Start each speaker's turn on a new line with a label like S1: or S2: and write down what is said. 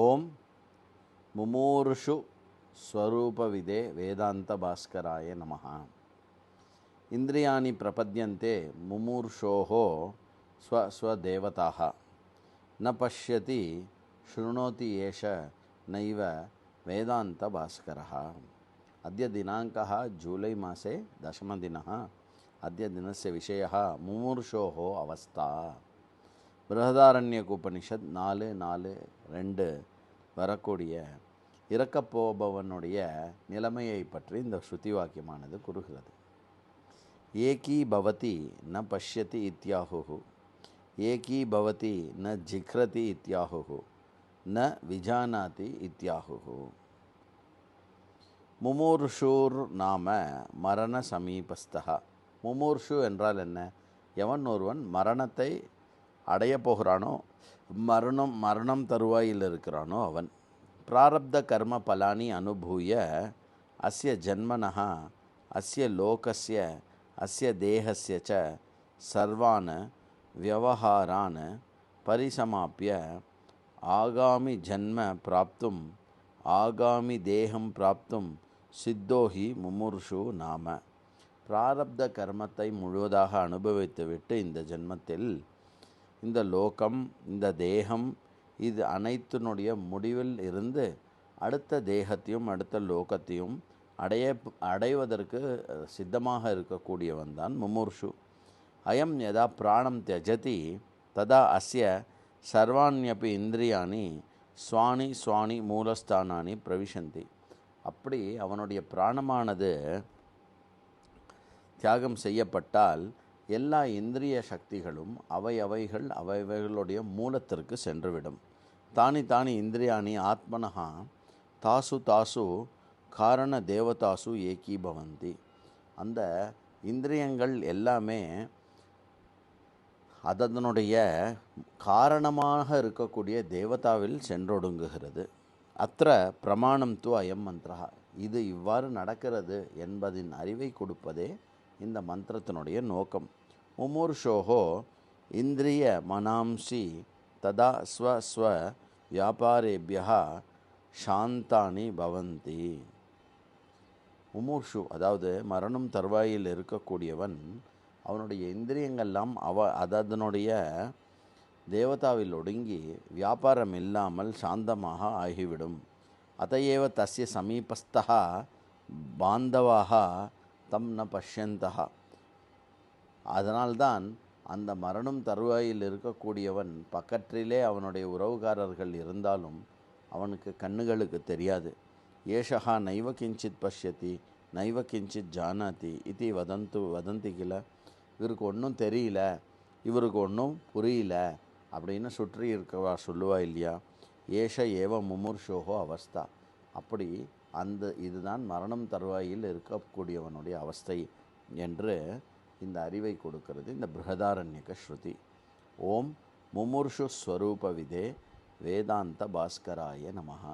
S1: ஓம் முமூர்ஷு ஸ்வரூபவிதே வேதாந்த பாஸ்கராய நமः. இந்திரியாணி பிரபத்யந்தே முமூர்ஷோः ஸ்வஸ்வதேவதாः ந பஷ்யதி ஸ்ருணோதி ஏஷ நைவ வேதாந்த பாஸ்கரः. अद्य दिनाङ्कः जूलै मासे 10 अद्य दिनस्य विषयः मुमूर्षोः अवस्था. बृहदारण्यकोपनिषत् 4:4-2 வரக்கூடிய இறக்கப்போபவனுடைய நிலைமையை பற்றி இந்த ஸ்ருதி வாக்கியமானது கூறுகிறது. ஏகீ பவதி ந பஷ்யதி இத்யாஹுஹு, ஏகீ பவதி ந ஜிக்ரதி இத்யாஹுஹு, ந விஜானாதி இத்யாஹுஹு. முமூர்ஷூர் நாம மரண சமீபஸ்தः. முமூர்ஷு என்றால் என்ன? எவன் ஒருவன் மரணத்தை அடைய போகிறானோ, மரணம் தருவாயில் இருக்கிறானோ அவன். பிராரப்த கர்ம பலானி அனுபூய அஸ்ய ஜன்மனः அஸ்ய லோகஸ்ய அஸ்ய தேகஸ்ய ச சர்வான் வியவஹாரான் பரிசமாப்ய ஆகாமி ஜன்ம பிராப்தும் ஆகாமி தேகம் பிராப்தும் சித்தோஹி முமுர்ஷு நாம. பிராரப்த கர்மத்தை முழுவதாக அனுபவித்துவிட்டு இந்த ஜென்மத்தில் இந்த லோகம், இந்த தேகம், இது அனைத்தினுடைய முடிவில் இருந்து அடுத்த தேகத்தையும் அடுத்த லோகத்தையும் அடைவதற்கு சித்தமாக இருக்கக்கூடியவன் தான் முமுர்ஷு. அயம் யதா பிராணம் தியஜதி ததா அஸ்ய சர்வாண்யபி இந்திரியாணி ஸ்வானி ஸ்வானி மூலஸ்தானானி பிரவிசந்தி. அப்படி அவனுடைய பிராணமானது தியாகம் செய்யப்பட்டால் எல்லா இந்திரிய சக்திகளும் அவைகளுடைய மூலத்திற்கு சென்றுவிடும். தானி இந்திரியாணி ஆத்மனஹா தாசு காரண தேவதாசு ஏகீபவந்தி. அந்த இந்திரியங்கள் எல்லாமே அதனுடைய காரணமாக இருக்கக்கூடிய தேவதாவில் சென்றொடுங்குகிறது. அത്ര பிரமாணம் து அயம் மந்திரா. இது இவ்வாறு நடக்கிறது என்பதின் அறிவை கொடுப்பதே இந்த மந்திரத்தினுடைய நோக்கம். முமூர்ஷோஹோ இந்திரிய மனாம்சி ததா ஸ்வ வியாபாரேபியः சாந்தானி பவந்தி. முமூர்ஷு அதாவது மரணம் தருவாயில் இருக்கக்கூடியவன், அவனுடைய இந்திரியங்கள்லாம் அதனுடைய தேவதாவில் ஒடுங்கி வியாபாரம் இல்லாமல் சாந்தமாக ஆகிவிடும். அதையேவ தஸ்ய சமீபஸ்தः பாந்தவாக தம் ந பஷ்யந்தः. அதனால்தான் அந்த மரணம் தருவாயில் இருக்கக்கூடியவன் பக்கத்திலே அவனுடைய உறவுகாரர்கள் இருந்தாலும் அவனுக்கு கண்ணுகளுக்கு தெரியாது. ஏஷா நைவ கிஞ்சித் பஷ்யதி நைவ கிஞ்சித் ஜானாதி இது வதந்தி கில. இவருக்கு ஒன்றும் தெரியல, இவருக்கு ஒன்றும் புரியல அப்படின்னு சுற்றி இருக்கவா சொல்லுவா இல்லையா? ஏஷ ஏவ முமுர்ஷோஹோ அவஸ்தா. அப்படி இதுதான் மரணம் தருவாயில் இருக்கக்கூடியவனுடைய அவஸ்தை என்று இந்த அறிவை கொடுக்கிறது இந்த பிருஹதாரண்யக ஸ்ருதி. ஓம் முமுர்ஷு ஸ்வரூபவிதே வேதாந்த பாஸ்கராய நமஹ.